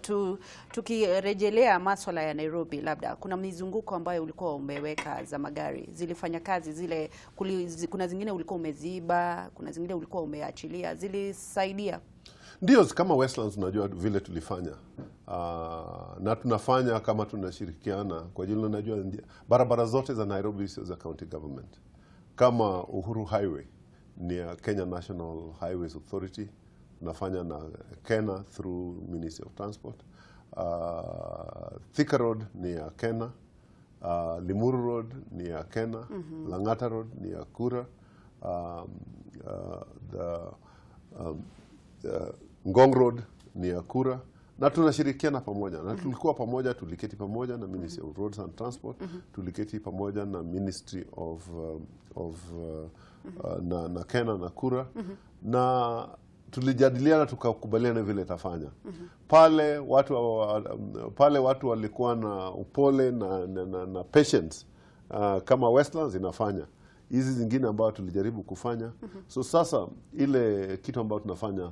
tukirejelea masuala ya Nairobi, labda kuna mizunguko ambayo ulikuwa umeweka za magari, zilifanya kazi zile, kuna zingine ulikuwa umeziba, kuna zingine ulikuwa umeachilia, zilisaidia? Ndio, kama Westlands unajua vile tulifanya. Na tunafanya kama tunashirikiana, kwa ajili unajua barabara zote za Nairobi sio za county government. Kama Uhuru Highway ni ya Kenya National Highways Authority, tunafanya na Kenya through Ministry of Transport. Thika Road ni ya Kenya, Limuru Road ni ya Kenya, Lang'ata Road ni ya Kura, Ngong Road ni ya Kura, na tunashirikiana pamoja. Na tulikuwa pamoja, tuliketi pamoja na Ministry of Roads and Transport, tuliketi pamoja na Ministry of na Kenya na Kura, na tulijadiliana tukakubaliana vile tafanya. Pale watu walikuwa na upole na patience, kama Westlands inafanya. Hizi zingine ambayo tulijaribu kufanya. So sasa ile kitu ambayo tunafanya,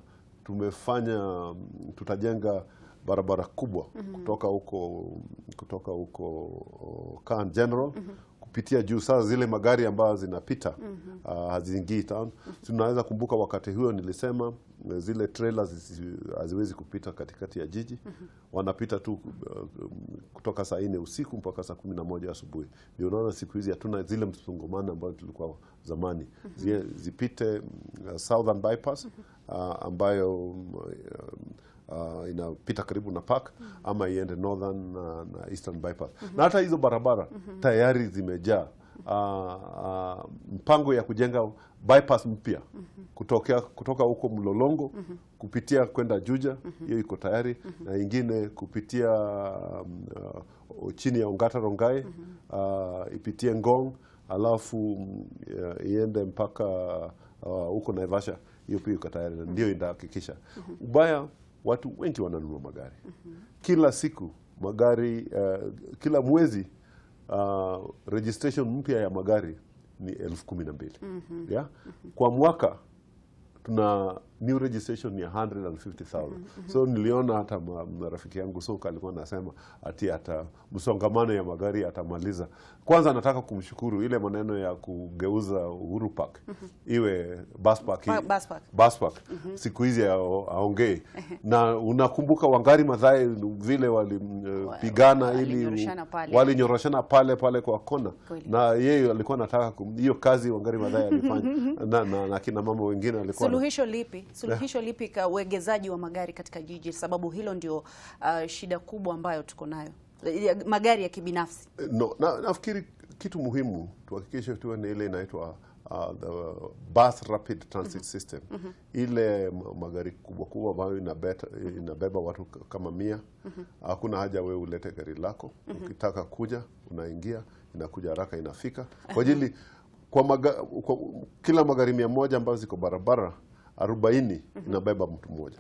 tutajenga barabara kubwa kutoka huko Khan General kupitia juu. Sasa zile magari ambazo zinapita haziingii town. Tunaweza kumbuka wakati huo nilisema zile trailers haziwezi kupita katikati ya jiji. Wanapita tu kutoka saa 4 usiku mpaka saa 11 asubuhi. Ndio unaona siku hizi hatuna zile msongamano ambayo tulikuwa zamani. Zipite Southern Bypass ambayo inapita karibu na park, ama iende Northern na Eastern Bypass. Na hata hizo barabara tayari zimejaa. Mpango ya kujenga bypass mpya kutoka huko Mlolongo kupitia kwenda Juja, hiyo iko tayari, na ingine kupitia chini ya Ongata Rongai, ipitie Ngong, alafu iende mpaka huko Naivasha, hiyo pia iko tayari, ndio itahakikisha. Ubaya watu wengi wananunua magari. Kila siku magari, kila mwezi registration mpya ya magari ni 12,000. Yeah? Kwa mwaka tuna new registration ya 150,000. So niliona hata rafiki yangu Soka alikuwa anasema ati hata msongamano ya magari atamaliza. Kwanza nataka kumshukuru ile maneno ya kugeuza Uhuru Park iwe bus park. Siku hizi aongee. Na unakumbuka Wangari Maathai vile walipigana ili walinyoroshana pale kwa kona. Na yeye alikuwa anataka hiyo kazi Wangari Maathai alifanya na kina mama wengine walikuwa. Suluhisho lipi kwa uwegezaji wa magari katika jiji, sababu hilo ndio shida kubwa ambayo tuko nayo, magari ya kibinafsi? Nafikiri kitu muhimu tuhakikishe tuwe na ile inaitwa the bus rapid transit system. Ile magari kubwa ambayo inabeba watu kama 100. Hakuna haja wewe ulete gari lako. Ukitaka kuja unaingia, inakuja haraka, inafika. Kwa ajili kwa kila magari 100 ambazo ziko barabara 40 inabeba mtu mmoja.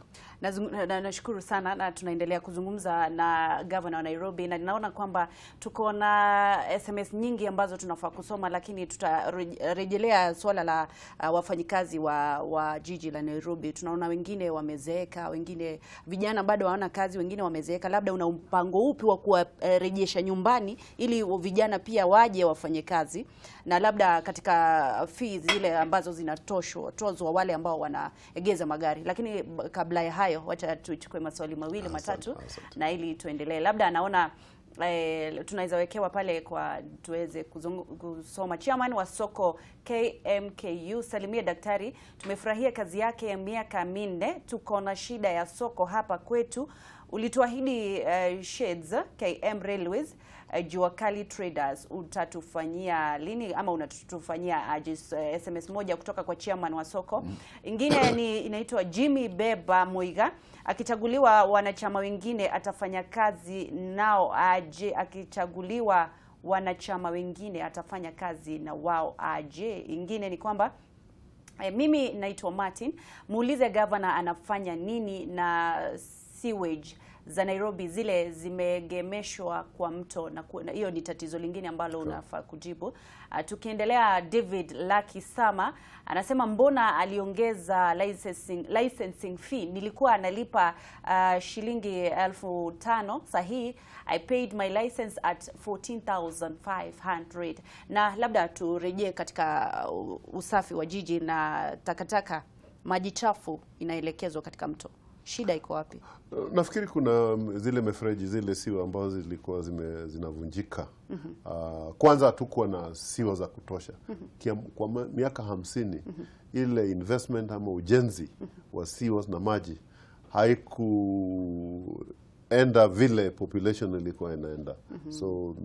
Nashukuru sana, na tunaendelea kuzungumza na Gavana wa Nairobi, na ninaona kwamba tuko na SMS nyingi ambazo tunafaa kusoma, lakini tutarejelea swala la wafanyikazi wa jiji la Nairobi. Tunaona wengine wamezeeka, wengine vijana bado hawana kazi, wengine wamezeeka. Labda una mpango upi wa kuwarejesha nyumbani ili vijana pia waje wafanye kazi, na labda katika fees zile ambazo zinatozwa wale ambao wanaegeza magari? Lakini kabla ya hayo, wacha tuchukue maswali mawili matatu na ili tuendelee. Labda anaona tunaweza wekewa pale kwa tuweze kusoma. Chairman wa soko KMKU Salimia Daktari, tumefurahia kazi yake ya miaka 4. Tuko na shida ya soko hapa kwetu. Ulituahidi sheds KM Railways, Jua Kali Traders, utatufanyia lini ama unatufanyia? SMS moja kutoka kwa chairman wa soko. Ingine ni inaitwa Jimmy Beba Muiga, akichaguliwa wanachama wengine atafanya kazi nao aje? Akichaguliwa wanachama wengine atafanya kazi na wao aje? Ingine ni kwamba mimi naitwa Martin, muulize governor anafanya nini na sewage za Nairobi zile zimegemeshwa kwa mto, na hiyo ni tatizo lingine ambalo unafaa kujibu. Tukiendelea, David Lucky Sama anasema mbona aliongeza licensing fee? Nilikuwa analipa shilingi 5,000 sahi, I paid my license at 14,500. Na labda turejee katika usafi wa jiji na takataka, maji chafu inaelekezwa katika mto. Shida iko wapi? Nafikiri kuna zile mifereji, zile siwa ambazo zilikuwa zinavunjika. Kwanza hatukuwa na siwa za kutosha. Kwa miaka 50 ile investment ama ujenzi wa siwa na maji haikuenda vile population ilikuwa inaenda. So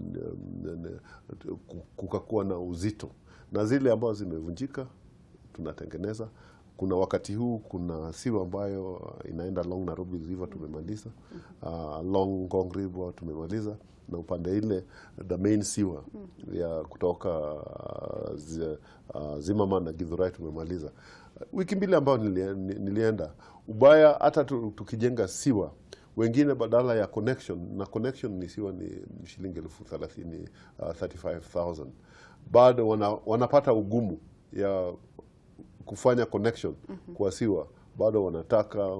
kukakuwa na uzito, na zile ambazo zimevunjika tunatengeneza. Kuna wakati huu kuna siwa ambayo inaenda along Nairobi River tumemaliza, along Ngong River tumemaliza, na upande ile the main siwa ya kutoka Zimmerman na Githurai tumemaliza. Wiki mbili ambayo nilienda, ubaya hata tukijenga siwa, wengine badala ya connection, na connection ni siwa ni shilingi 30,000, 35,000, bado wanapata ugumu ya kufanya connection kwa siwa. Bado wanataka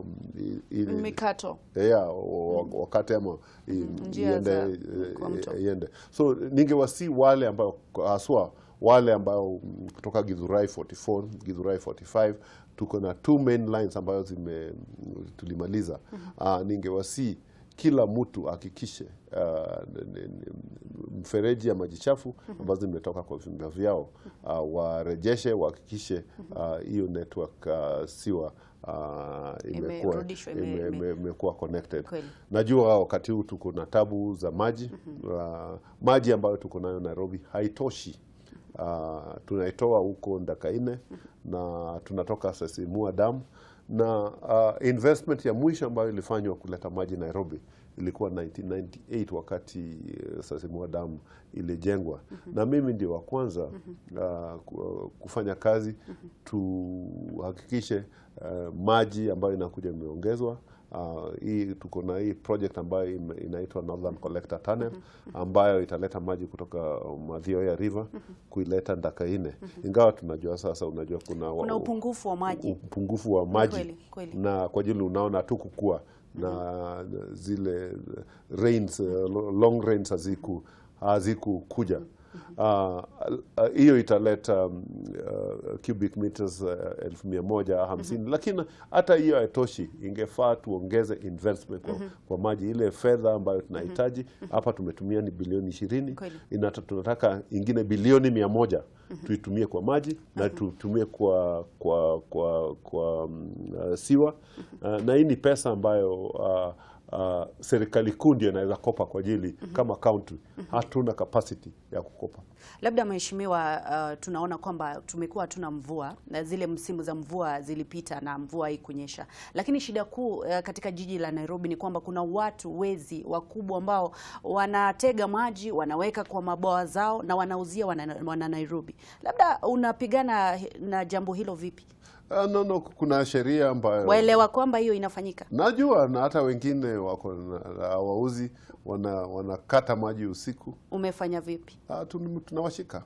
mikato wakati ama iende. So ningewasi wale ambao haswa wale ambao kutoka Githurai 44, Githurai 45, tuko na 2 main lines ambayo tulimaliza. Ningewasi kila mtu hakikishe mfereji ya maji chafu ambazo zimetoka kwa vyumba vyao warejeshe, wahakikishe hiyo network siwa imekuwa connected. Najua wakati huu tuko na tabu za maji. Maji ambayo tuko nayo Nairobi haitoshi. Tunaitoa huko Ndakaine na tunatoka Sasimua Dam, na investment ya mwisho ambayo ilifanywa kuleta maji Nairobi ilikuwa 1998 wakati Sasimua Dam ilijengwa. Na mimi ndio wa kwanza kufanya kazi tuhakikishe maji ambayo inakuja imeongezwa, Hii tuko na hii project ambayo inaitwa Northern Collector Tunnel ambayo italeta maji kutoka Mathioya River kuileta Ndakaine. Ingawa tunajua sasa, unajua kuna upungufu wa maji. Kweli. Na kwa ajili unaona hatukukua na zile rains, long rains hazikukuja. Hiyo italeta cubic meters 1150, lakini hata hiyo haitoshi. Ingefaa tuongeze investment kwa maji. Ile fedha ambayo tunahitaji hapa tumetumia ni bilioni 20. Tunataka ingine bilioni 100 tuitumie kwa maji na tutumie kwa siwa. Na hii ni pesa ambayo serikali kuu ndio inaweza kopa kwa ajili kama county hatuna capacity ya kukopa. Labda mheshimiwa, tunaona kwamba tumekuwa hatuna mvua na zile msimu za mvua zilipita na mvua haikunyesha. Lakini shida kuu katika jiji la Nairobi ni kwamba kuna watu wezi wakubwa ambao wanatega maji, wanaweka kwa maboa zao na wanauzia wana Nairobi. Labda unapigana na jambo hilo vipi? No, kuna sheria ambayo waelewa kwamba hiyo inafanyika. Najua, na hata wengine wako wauzi wanakata maji usiku. Umefanya vipi? Tunawashika.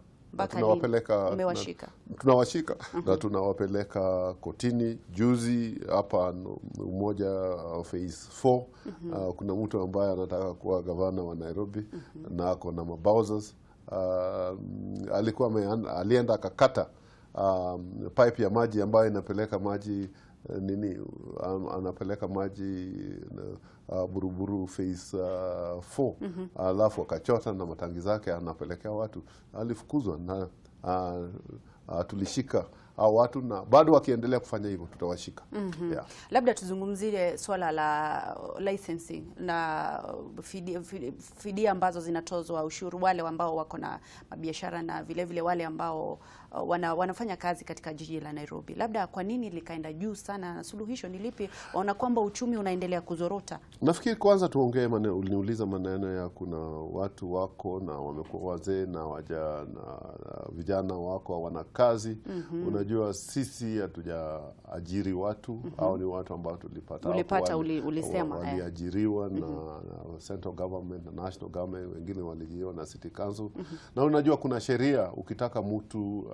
Tunawashika na tunawapeleka kotini. Juzi hapa umoja phase 4 kuna mtu ambaye anataka kuwa gavana wa Nairobi na ako na mabowsers. Alienda akakata pipe ya maji ambayo inapeleka maji anapeleka maji Buruburu phase 4. Alafu akachota na matangi zake anapelekea watu. Alifukuzwa na tulishika watu na bado wakiendelea kufanya hivyo tutawashika. Labda tuzungumzie swala la licensing na fidia ambazo zinatozwa ushuru wale ambao wako na biashara na vile wale ambao wanafanya kazi katika jiji la Nairobi. Labda kwa nini likaenda juu sana na suluhisho ni lipi? Waona kwamba uchumi unaendelea kuzorota. Nafikiri kwanza tuongee uliniuliza maneno ya kuna watu wako na wamekuwa wazee na vijana wako wana kazi. Unajua sisi hatujaajiri watu au ni watu ambao ulisema waliajiriwa na central government na national government, wengine walijiwa na city council. Na unajua kuna sheria ukitaka mtu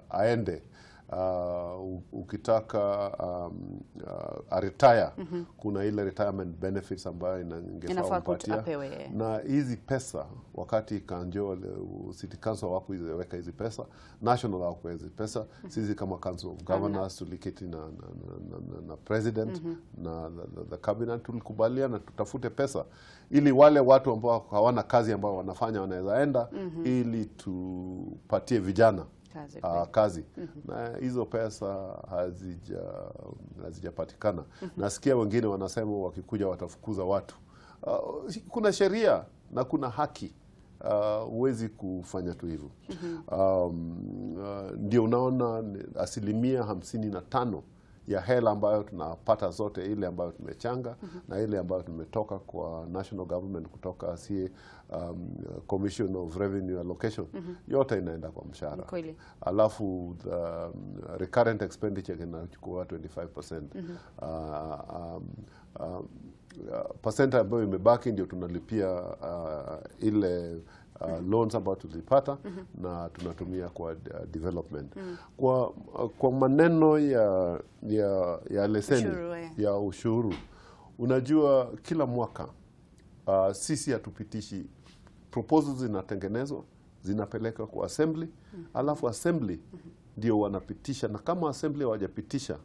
aende ukitaka retire kuna ile retirement benefits ambayo ingefaa kupatia. Na hizi pesa wakati kanjo city council wako weka hizi pesa, national wako hizi pesa, sisi kama council of governors tuliketi na president na the cabinet tulikubaliana tutafute pesa ili wale watu ambao hawana kazi ambao wanafanya wanaweza enda ili tupatie vijana kazi. Na hizo pesa hazijapatikana. Nasikia wengine wanasema wakikuja watafukuza watu. Kuna sheria na kuna haki. Huwezi kufanya tu hivyo. Ndio unaona 55% ya hela ambayo tunapata zote, ile ambayo tumechanga na ile ambayo tumetoka kwa national government kutoka Commission of Revenue Allocation, yote inaenda kwa mshahara. Alafu recurrent expenditure inachukua 25%. Percent ambayo imebaki ndio tunalipia ile loans ambayo tulipata na tunatumia kwa development. Kwa maneno ya leseni ya ushuru, unajua kila mwaka sisi hatupitishi proposals, zinatengenezwa zinapeleka kwa assembly, alafu assembly ndio wanapitisha. Na kama assembly hawajapitisha,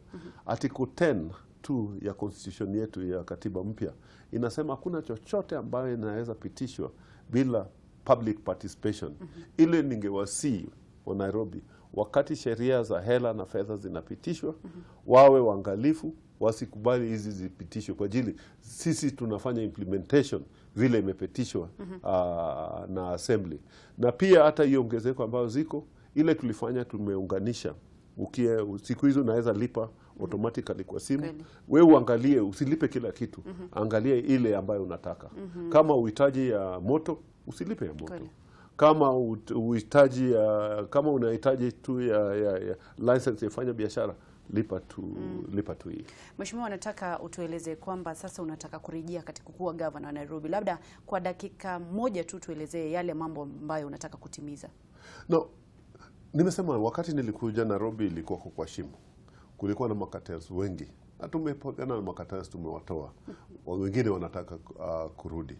article 10 tu ya constitution yetu ya katiba mpya inasema hakuna chochote ambayo inaweza pitishwa bila public participation. Ile ningewasi wa Nairobi, wakati sheria za hela na fedha zinapitishwa, wawe waangalifu, wasikubali hizi zipitishwe kwa ajili sisi tunafanya implementation vile imepitishwa na assembly. Na pia hata hiyo ongezeko ambayo ziko, ile tulifanya tumeunganisha. Siku hizo naweza lipa automatically kwa simu. Wewe uangalie, usilipe kila kitu. Angalia ile ambayo unataka. Kama uhitaji ya moto, usilipe ya moto. Kama uhitaji kama unahitaji tu ya license ya kufanya biashara, lipa tu hii. Mheshimiwa, nataka utueleze kwamba sasa unataka kurejea katika kuwa gavana wa Nairobi. Labda kwa dakika moja tu tuelezee yale mambo ambayo unataka kutimiza. No, nimesema wakati nilikuja Nairobi ilikuwa kwa shimo. Kulikuwa na makatels wengi. Na tumepigana na makatels, tumewatoa. Wengine wanataka kurudi.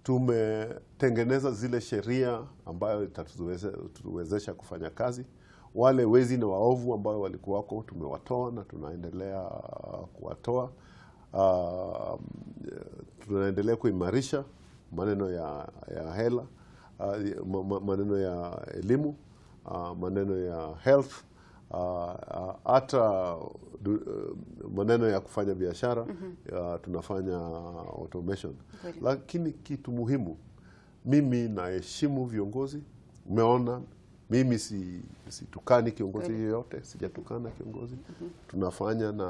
Tumetengeneza zile sheria ambayo itatuwezesha kufanya kazi. Wale wezi na waovu ambao walikuwako tumewatoa na tunaendelea kuwatoa. Tunaendelea kuimarisha maneno ya hela, maneno ya elimu, maneno ya health, hata maneno ya kufanya biashara. Tunafanya automation. Lakini kitu muhimu, mimi naheshimu viongozi. Umeona mimi situkani kiongozi yoyote, sijatukana kiongozi. Tunafanya na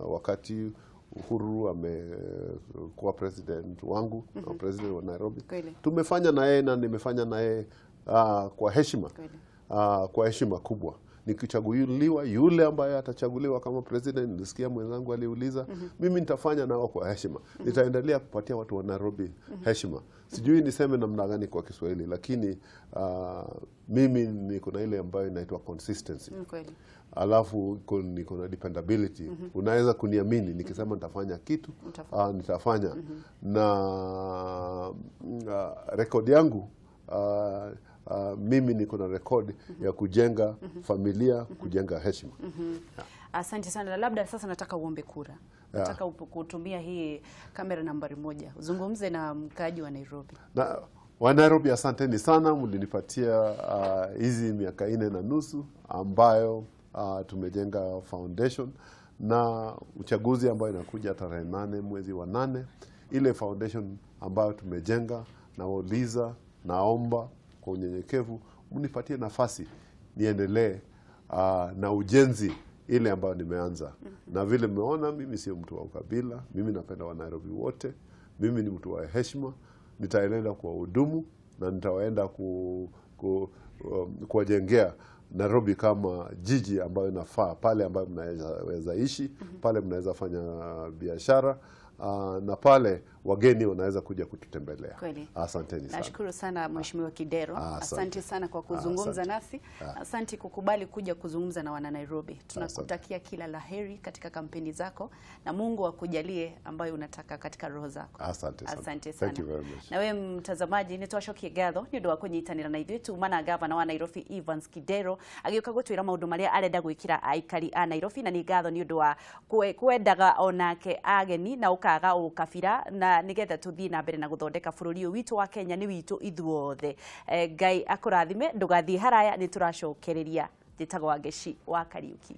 wakati Uhuru amekuwa president wangu, na president wa Nairobi. Tumefanya na yeye na nimefanya na yeye kwa heshima. Kwa heshima kubwa. Nikichaguliwa, yule ambaye atachaguliwa kama president, nilisikia mwenzangu aliuliza, mimi nitafanya nao kwa heshima. Nitaendelea kupatia watu wa Nairobi heshima. Sijui niseme namna gani kwa Kiswahili, lakini mimi niko na ile ambayo inaitwa consistency. Alafu niko na dependability. Unaweza kuniamini nikisema nitafanya kitu, nitafanya. Na rekodi yangu, mimi niko na rekodi ya kujenga familia, kujenga heshima. Asante sana. Labda sasa nataka uombe kura. Nataka kutumia hii kamera nambari 1. Uzungumze na mkaaji wa Nairobi. Na wa Nairobi, asanteni sana, mlinipatia hizi miaka 4.5 ambayo tumejenga foundation, na uchaguzi ambayo inakuja tarehe 8 mwezi wa 8, ile foundation ambayo tumejenga, na wauliza, naomba kwa unyenyekevu mnipatie nafasi niendelee na ujenzi ile ambayo nimeanza. Na vile mmeona, mimi sio mtu wa ukabila, mimi napenda wa Nairobi wote, mimi ni mtu wa heshima. Nitaendelea kwa hudumu na nitawaenda kuwajengea Nairobi kama jiji ambayo inafaa, pale ambayo mnaweza ishi, pale mnaweza fanya biashara, na pale wageni wanaweza kuja kututembelea. Asanteni sana. Nashukuru sana Mheshimiwa Kidero. Asante sana kwa kuzungumza nasi. Asante kukubali kuja kuzungumza na wana Nairobi. Tunakutakia kila laheri katika kampeni zako, na Mungu akujalie ambayo unataka katika roho zako. Asante sana. Asante sana. Thank you very much. Na wewe mtazamaji, nitwashokie gatho ni ndo wakunyitanira na ithuĩ tumana gavana wa Nairobi Evans Kidero agĩũka gũtwĩra maũndũ marĩa arenda gwĩkĩra aikari a Nairobi, na nĩ gatho nĩ ũndũ wa kwendaga onake ageni na ukaga ukabira, na nigetha tuthii na mbere na guthondeka bũrũri ũyũ witũ wa Kenya nĩ witũ ithuothe. Ngai akũrathime, ndũgathiĩ haraya, nĩ tũracokereria. Njĩtagwo Ngeci wa Kariuki.